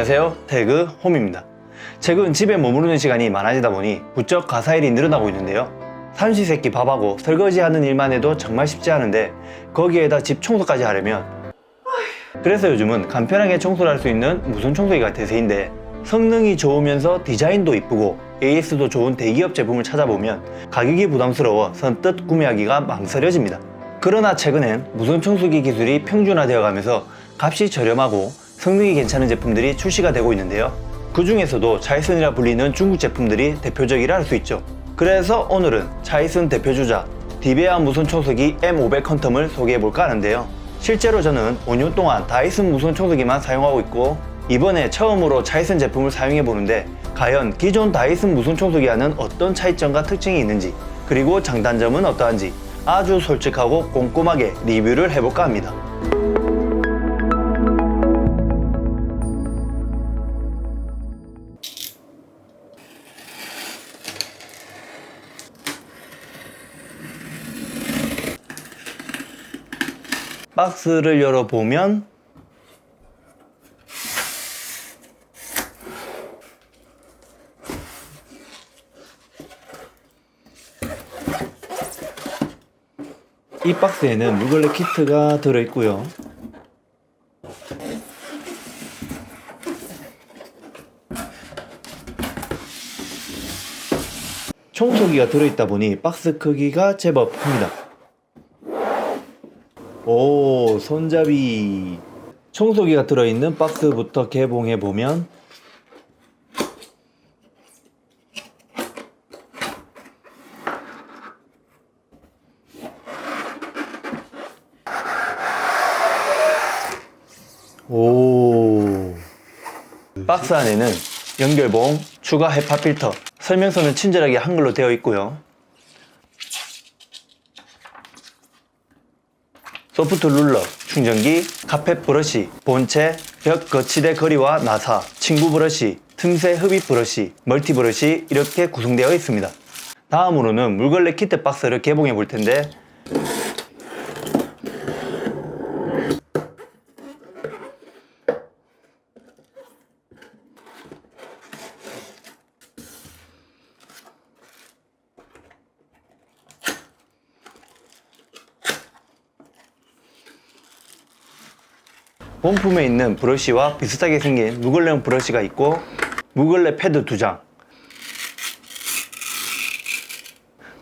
안녕하세요, 태그 홈입니다. 최근 집에 머무르는 시간이 많아지다 보니 부쩍 가사일이 늘어나고 있는데요. 삼시세끼 밥하고 설거지하는 일만 해도 정말 쉽지 않은데 거기에다 집 청소까지 하려면 그래서 요즘은 간편하게 청소를 할 수 있는 무선 청소기가 대세인데, 성능이 좋으면서 디자인도 이쁘고 AS도 좋은 대기업 제품을 찾아보면 가격이 부담스러워 선뜻 구매하기가 망설여집니다. 그러나 최근엔 무선 청소기 기술이 평준화되어 가면서 값이 저렴하고 성능이 괜찮은 제품들이 출시가 되고 있는데요. 그 중에서도 차이슨이라 불리는 중국 제품들이 대표적이라 할 수 있죠. 그래서 오늘은 차이슨 대표주자 디베아 무선 청소기 M500 퀀텀을 소개해볼까 하는데요. 실제로 저는 5년 동안 다이슨 무선 청소기만 사용하고 있고, 이번에 처음으로 차이슨 제품을 사용해보는데 과연 기존 다이슨 무선 청소기와는 어떤 차이점과 특징이 있는지, 그리고 장단점은 어떠한지 아주 솔직하고 꼼꼼하게 리뷰를 해볼까 합니다. 박스를 열어보면 이 박스에는 물걸레 키트가 들어있고요. 청소기가 들어있다 보니 박스 크기가 제법 큽니다. 오, 손잡이. 청소기가 들어있는 박스부터 개봉해보면 오, 박스 안에는 연결봉, 추가 헤파 필터, 설명서는 친절하게 한글로 되어 있고요. 소프트 룰러, 충전기, 카펫 브러쉬, 본체, 벽 거치대 거리와 나사, 침구 브러쉬, 틈새 흡입 브러쉬, 멀티 브러쉬 이렇게 구성되어 있습니다. 다음으로는 물걸레 키트 박스를 개봉해 볼 텐데, 본품에 있는 브러쉬와 비슷하게 생긴 무걸레용 브러쉬가 있고, 무걸레 패드 2장,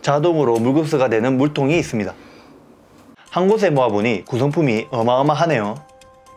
자동으로 물급수가 되는 물통이 있습니다. 한 곳에 모아보니 구성품이 어마어마하네요.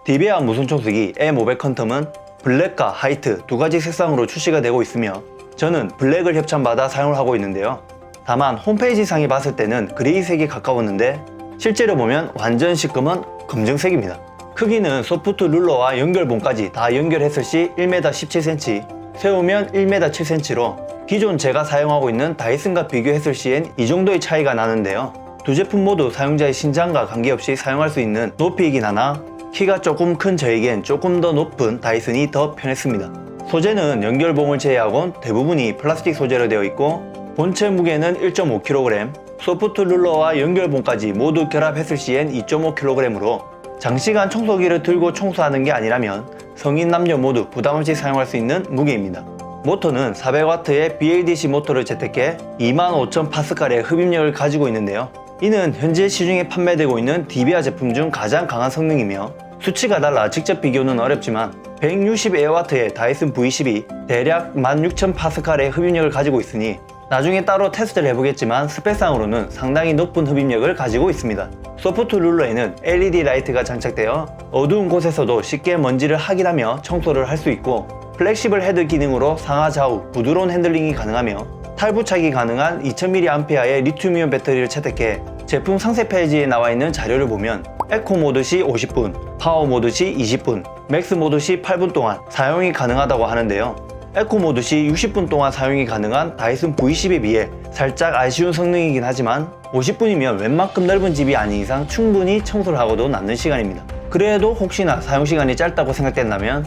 디베아 무선 청소기 M500 퀀텀은 블랙과 화이트 두 가지 색상으로 출시가 되고 있으며, 저는 블랙을 협찬받아 사용을 하고 있는데요. 다만 홈페이지 상에 봤을 때는 그레이색이 가까웠는데 실제로 보면 완전 시꺼먼 검정색입니다. 크기는 소프트 룰러와 연결봉까지 다 연결했을 시 1m 17cm, 세우면 1m 7cm로 기존 제가 사용하고 있는 다이슨과 비교했을 시엔 이 정도의 차이가 나는데요. 두 제품 모두 사용자의 신장과 관계없이 사용할 수 있는 높이이긴 하나 키가 조금 큰 저에겐 조금 더 높은 다이슨이 더 편했습니다. 소재는 연결봉을 제외하곤 대부분이 플라스틱 소재로 되어 있고, 본체 무게는 1.5kg, 소프트 룰러와 연결봉까지 모두 결합했을 시엔 2.5kg으로 장시간 청소기를 들고 청소하는 게 아니라면 성인 남녀 모두 부담없이 사용할 수 있는 무게입니다. 모터는 400W의 BLDC 모터를 채택해 25,000파스칼의 흡입력을 가지고 있는데요. 이는 현재 시중에 판매되고 있는 디베아 제품 중 가장 강한 성능이며, 수치가 달라 직접 비교는 어렵지만 160W의 다이슨 V12이 대략 16,000파스칼의 흡입력을 가지고 있으니 나중에 따로 테스트를 해보겠지만 스펙상으로는 상당히 높은 흡입력을 가지고 있습니다. 소프트 룰러에는 LED 라이트가 장착되어 어두운 곳에서도 쉽게 먼지를 확인하며 청소를 할 수 있고, 플렉시블 헤드 기능으로 상하 좌우 부드러운 핸들링이 가능하며 탈부착이 가능한 2000mAh의 리튬이온 배터리를 채택해 제품 상세 페이지에 나와 있는 자료를 보면 에코 모드 시 50분, 파워 모드 시 20분, 맥스 모드 시 8분 동안 사용이 가능하다고 하는데요. 에코 모드 시 60분 동안 사용이 가능한 다이슨 V10에 비해 살짝 아쉬운 성능이긴 하지만 50분이면 웬만큼 넓은 집이 아닌 이상 충분히 청소를 하고도 남는 시간입니다. 그래도 혹시나 사용시간이 짧다고 생각된다면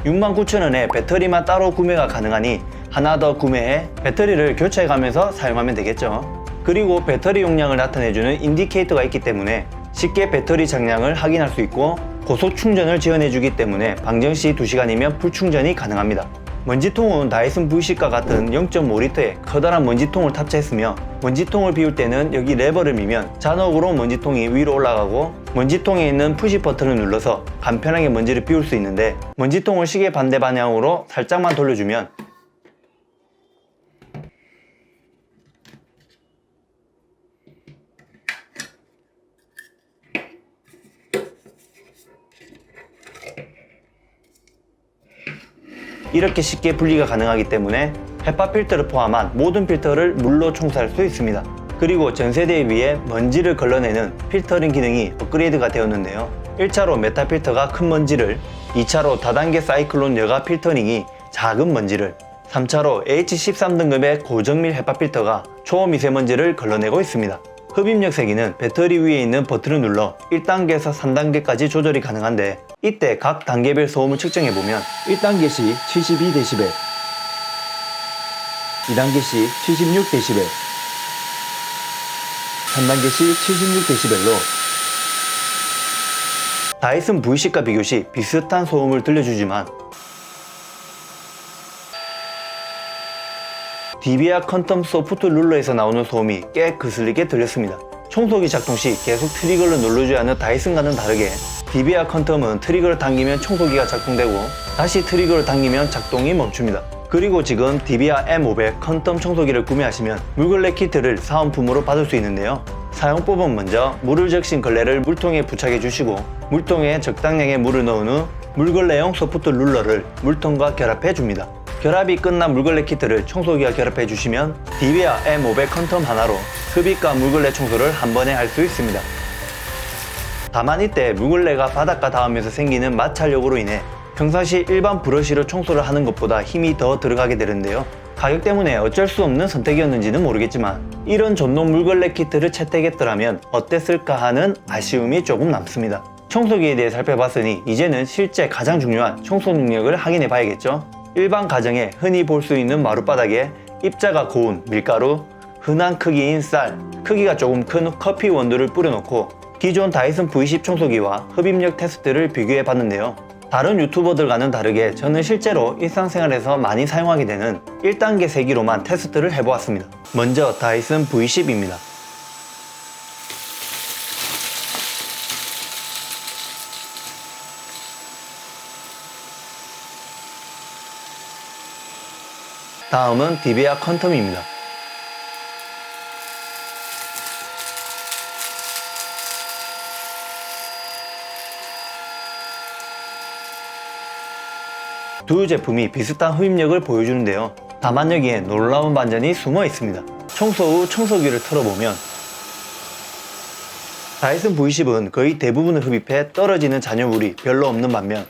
69,000원에 배터리만 따로 구매가 가능하니 하나 더 구매해 배터리를 교체해가면서 사용하면 되겠죠. 그리고 배터리 용량을 나타내주는 인디케이터가 있기 때문에 쉽게 배터리 장량을 확인할 수 있고, 고속 충전을 지원해주기 때문에 방전시 2시간이면 풀충전이 가능합니다. 먼지통은 다이슨 V10과 같은 0.5L의 커다란 먼지통을 탑재했으며 먼지통을 비울 때는 여기 레버를 밀면 자동으로 먼지통이 위로 올라가고 먼지통에 있는 푸시 버튼을 눌러서 간편하게 먼지를 비울 수 있는데 먼지통을 시계 반대 방향으로 살짝만 돌려주면 이렇게 쉽게 분리가 가능하기 때문에 헤파 필터를 포함한 모든 필터를 물로 청소할 수 있습니다. 그리고 전세대에 비해 먼지를 걸러내는 필터링 기능이 업그레이드가 되었는데요. 1차로 메타 필터가 큰 먼지를, 2차로 다단계 사이클론 여가 필터링이 작은 먼지를, 3차로 H13 등급의 고정밀 헤파 필터가 초미세먼지를 걸러내고 있습니다. 흡입력 세기는 배터리 위에 있는 버튼을 눌러 1단계에서 3단계까지 조절이 가능한데 이때 각 단계별 소음을 측정해보면 1단계 시 72dB, 2단계 시 76dB, 3단계 시 76dB로 다이슨 V10과 비교 시 비슷한 소음을 들려주지만 DBR 컨텀 소프트 룰러에서 나오는 소음이 꽤 거슬리게 들렸습니다. 청소기 작동 시 계속 트리거를 눌러줘야 하는 다이슨과는 다르게 DBR 컨텀은 트리거를 당기면 청소기가 작동되고 다시 트리거를 당기면 작동이 멈춥니다. 그리고 지금 DBR M500 컨텀 청소기를 구매하시면 물걸레 키트를 사은품으로 받을 수 있는데요. 사용법은 먼저 물을 적신 걸레를 물통에 부착해 주시고 물통에 적당량의 물을 넣은 후 물걸레용 소프트 룰러를 물통과 결합해 줍니다. 결합이 끝난 물걸레 키트를 청소기와 결합해 주시면 DBR M500 컨텀 하나로 흡입과 물걸레 청소를 한 번에 할 수 있습니다. 다만 이때 물걸레가 바닥과 닿으면서 생기는 마찰력으로 인해 평상시 일반 브러쉬로 청소를 하는 것보다 힘이 더 들어가게 되는데요. 가격 때문에 어쩔 수 없는 선택이었는지는 모르겠지만 이런 전동 물걸레 키트를 채택했더라면 어땠을까 하는 아쉬움이 조금 남습니다. 청소기에 대해 살펴봤으니 이제는 실제 가장 중요한 청소 능력을 확인해 봐야겠죠. 일반 가정에 흔히 볼 수 있는 마룻바닥에 입자가 고운 밀가루, 흔한 크기인 쌀, 크기가 조금 큰 커피 원두를 뿌려놓고 기존 다이슨 V10 청소기와 흡입력 테스트를 비교해 봤는데요. 다른 유튜버들과는 다르게 저는 실제로 일상생활에서 많이 사용하게 되는 1단계 세기로만 테스트를 해보았습니다. 먼저 다이슨 V10입니다. 다음은 DBR 컨텀입니다. 두 제품이 비슷한 흡입력을 보여주는데요. 다만 여기에 놀라운 반전이 숨어 있습니다. 청소 후 청소기를 틀어보면 다이슨 V10은 거의 대부분을 흡입해 떨어지는 잔여물이 별로 없는 반면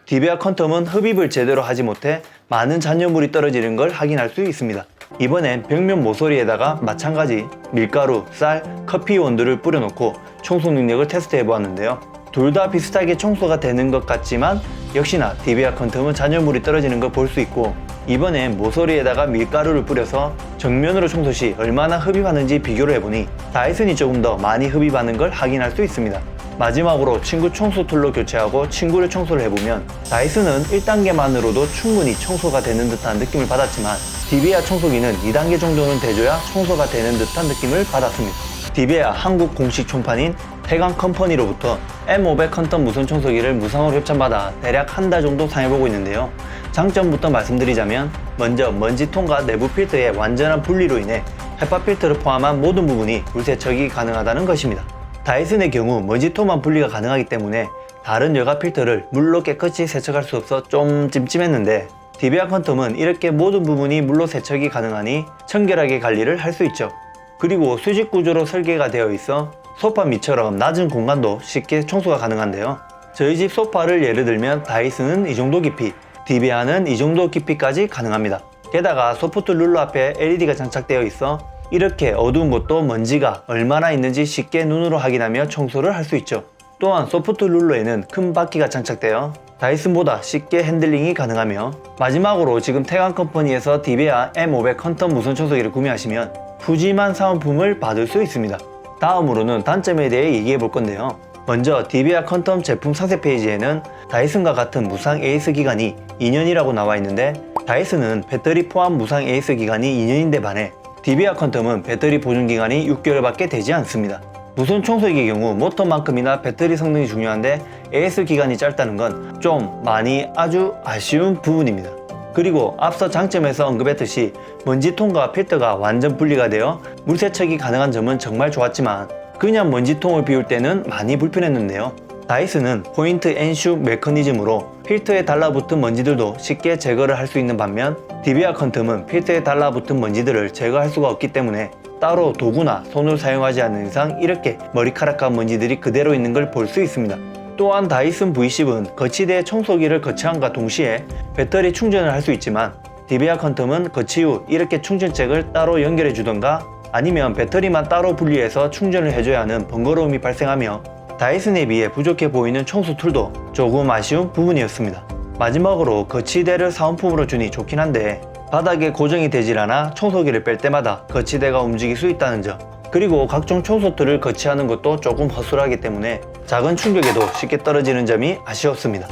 DBR 컨텀은 흡입을 제대로 하지 못해 많은 잔여물이 떨어지는 걸 확인할 수 있습니다. 이번엔 벽면 모서리에다가 마찬가지 밀가루, 쌀, 커피 원두를 뿌려놓고 청소 능력을 테스트해 보았는데요. 둘 다 비슷하게 청소가 되는 것 같지만 역시나 DBR 컨텀은 잔여물이 떨어지는 걸 볼 수 있고 이번엔 모서리에다가 밀가루를 뿌려서 정면으로 청소 시 얼마나 흡입하는지 비교를 해보니 다이슨이 조금 더 많이 흡입하는 걸 확인할 수 있습니다. 마지막으로 친구 청소 툴로 교체하고 친구를 청소를 해보면 다이슨은 1단계만으로도 충분히 청소가 되는 듯한 느낌을 받았지만 DBR 청소기는 2단계 정도는 돼줘야 청소가 되는 듯한 느낌을 받았습니다. DBR 한국 공식 총판인 태강 컴퍼니로부터 M500 컨텀 무선 청소기를 무상으로 협찬받아 대략 한 달 정도 사용해보고 있는데요. 장점부터 말씀드리자면 먼저 먼지통과 내부 필터의 완전한 분리로 인해 헤파 필터를 포함한 모든 부분이 물 세척이 가능하다는 것입니다. 다이슨의 경우 먼지통만 분리가 가능하기 때문에 다른 여가 필터를 물로 깨끗이 세척할 수 없어 좀 찜찜했는데 DBR 컨텀은 이렇게 모든 부분이 물로 세척이 가능하니 청결하게 관리를 할 수 있죠. 그리고 수직 구조로 설계가 되어 있어 소파 밑처럼 낮은 공간도 쉽게 청소가 가능한데요. 저희 집 소파를 예를 들면 다이슨은 이 정도 깊이, DBR는 이 정도 깊이까지 가능합니다. 게다가 소프트 룰러 앞에 LED가 장착되어 있어 이렇게 어두운 곳도 먼지가 얼마나 있는지 쉽게 눈으로 확인하며 청소를 할 수 있죠. 또한 소프트 룰러에는 큰 바퀴가 장착되어 다이슨보다 쉽게 핸들링이 가능하며, 마지막으로 지금 태관 컴퍼니에서 디베아 M500 컨텀 무선 청소기를 구매하시면 푸짐한 사은품을 받을 수 있습니다. 다음으로는 단점에 대해 얘기해 볼 건데요. 먼저 디베아 컨텀 제품 상세 페이지에는 다이슨과 같은 무상 AS 기간이 2년이라고 나와 있는데, 다이슨은 배터리 포함 무상 AS 기간이 2년인데 반해 디베아 컨텀은 배터리 보존 기간이 6개월밖에 되지 않습니다. 무선 청소기의 경우 모터만큼이나 배터리 성능이 중요한데 AS 기간이 짧다는 건 좀 많이 아주 아쉬운 부분입니다. 그리고 앞서 장점에서 언급했듯이 먼지통과 필터가 완전 분리가 되어 물세척이 가능한 점은 정말 좋았지만, 그냥 먼지통을 비울 때는 많이 불편했는데요. 다이슨은 포인트 엔슈 메커니즘으로 필터에 달라붙은 먼지들도 쉽게 제거를 할 수 있는 반면, 디베아 컨텀은 필터에 달라붙은 먼지들을 제거할 수가 없기 때문에 따로 도구나 손을 사용하지 않는 이상 이렇게 머리카락과 먼지들이 그대로 있는 걸 볼 수 있습니다. 또한 다이슨 V10은 거치대 청소기를 거치함과 동시에 배터리 충전을 할 수 있지만, 디베아 컨텀은 거치 후 이렇게 충전잭을 따로 연결해 주던가 아니면 배터리만 따로 분리해서 충전을 해줘야 하는 번거로움이 발생하며, 다이슨에 비해 부족해 보이는 청소 툴도 조금 아쉬운 부분이었습니다. 마지막으로 거치대를 사은품으로 주니 좋긴 한데, 바닥에 고정이 되질 않아 청소기를 뺄 때마다 거치대가 움직일 수 있다는 점, 그리고 각종 청소 툴을 거치하는 것도 조금 허술하기 때문에 작은 충격에도 쉽게 떨어지는 점이 아쉬웠습니다.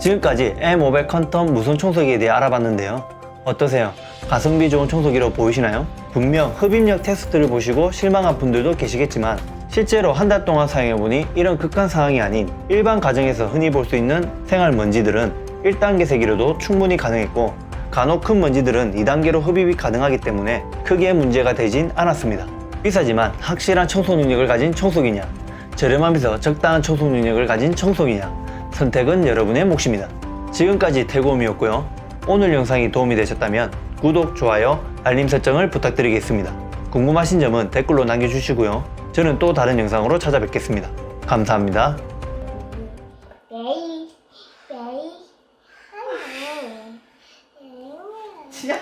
지금까지 M500 컨텀 무선 청소기에 대해 알아봤는데요. 어떠세요? 가성비 좋은 청소기로 보이시나요? 분명 흡입력 테스트를 보시고 실망한 분들도 계시겠지만, 실제로 한 달 동안 사용해보니 이런 극한 상황이 아닌 일반 가정에서 흔히 볼 수 있는 생활 먼지들은 1단계 세기로도 충분히 가능했고, 간혹 큰 먼지들은 2단계로 흡입이 가능하기 때문에 크게 문제가 되진 않았습니다. 비싸지만 확실한 청소 능력을 가진 청소기냐, 저렴하면서 적당한 청소 능력을 가진 청소기냐, 선택은 여러분의 몫입니다. 지금까지 태고음이었고요. 오늘 영상이 도움이 되셨다면 구독, 좋아요, 알림 설정을 부탁드리겠습니다. 궁금하신 점은 댓글로 남겨주시고요. 저는 또 다른 영상으로 찾아뵙겠습니다. 감사합니다. 시작.